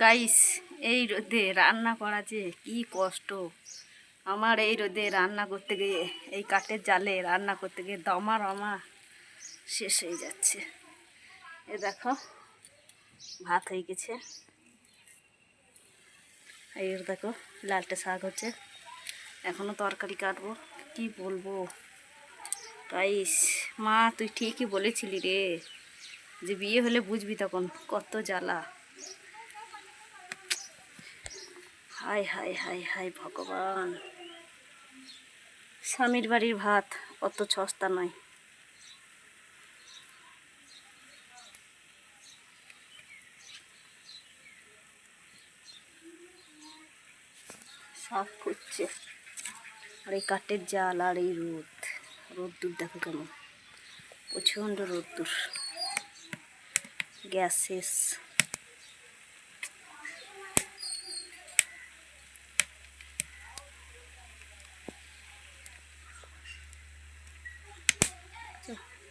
Guys, এই রোদে রান্না করা যে কি কষ্ট। আমার এই রোদে রান্না করতে গিয়ে, এই কাঠের জালে রান্না করতে গিয়ে দমা রমা শেষ হয়ে যাচ্ছে। এ দেখো, ভাত হয়ে গেছে। এই দেখো, লালটে শাক হচ্ছে, এখনো তরকারি কাটবো। কি বলবো গাইস, মা তুই ঠিকই বলেছিলি রে, যে বিয়ে হলে বুঝবি তখন কত জ্বালা। হায় হায় হায় হায় ভগবান, স্বামীর বাড়ির ভাত অত সস্তা নয়। শাক করছে, আর এই কাঠের জাল আর এই রোদ্দুর দেখো কেমন, প্রচণ্ড রোদ্দুর। গ্যাস শেষ।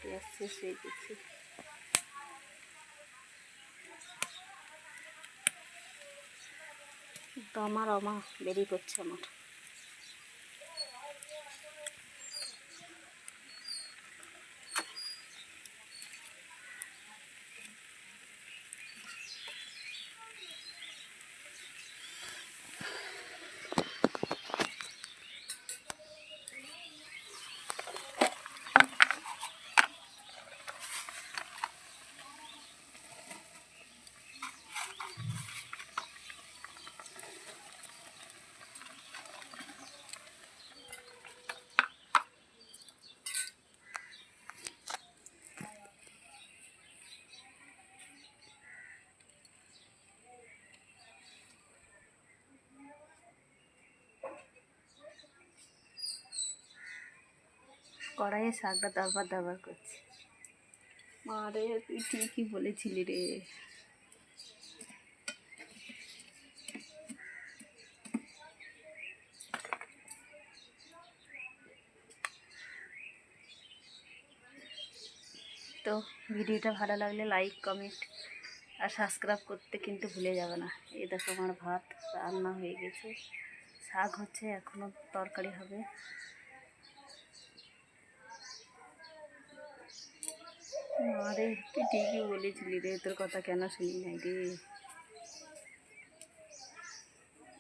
গ্যাস শেষ হয়ে গেছে। দমা রমা বেরিয়ে পড়ছে আমার। কড়াইয়ে শাকটা দাবার দাবার করছে। মা রে, তুই ঠিকই বলেছিলি রে। তো ভিডিওটা ভালো লাগলে লাইক, কমেন্ট আর সাবস্ক্রাইব করতে কিন্তু ভুলে যাবে না। এই দেখো, আমার ভাত রান্না হয়ে গেছে, শাক হচ্ছে, এখনও তরকারি হবে। আরে তুই ঠিকই বলেছিলি রে, তোর কথা কেন শুনি নাই রে।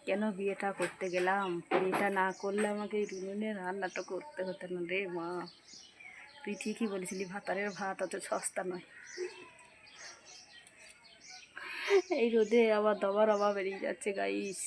কেন বিয়েটা করতে গেলাম? বিয়েটা না করলে আমাকে এই রুনুনে রান্নাটা করতে হতো না রে মা। তুই ঠিকই বলেছিলি, ভাতারের ভাত অত সস্তা নয়। এই রোদে আবার দবার অভাব বেরিয়ে যাচ্ছে গাইস।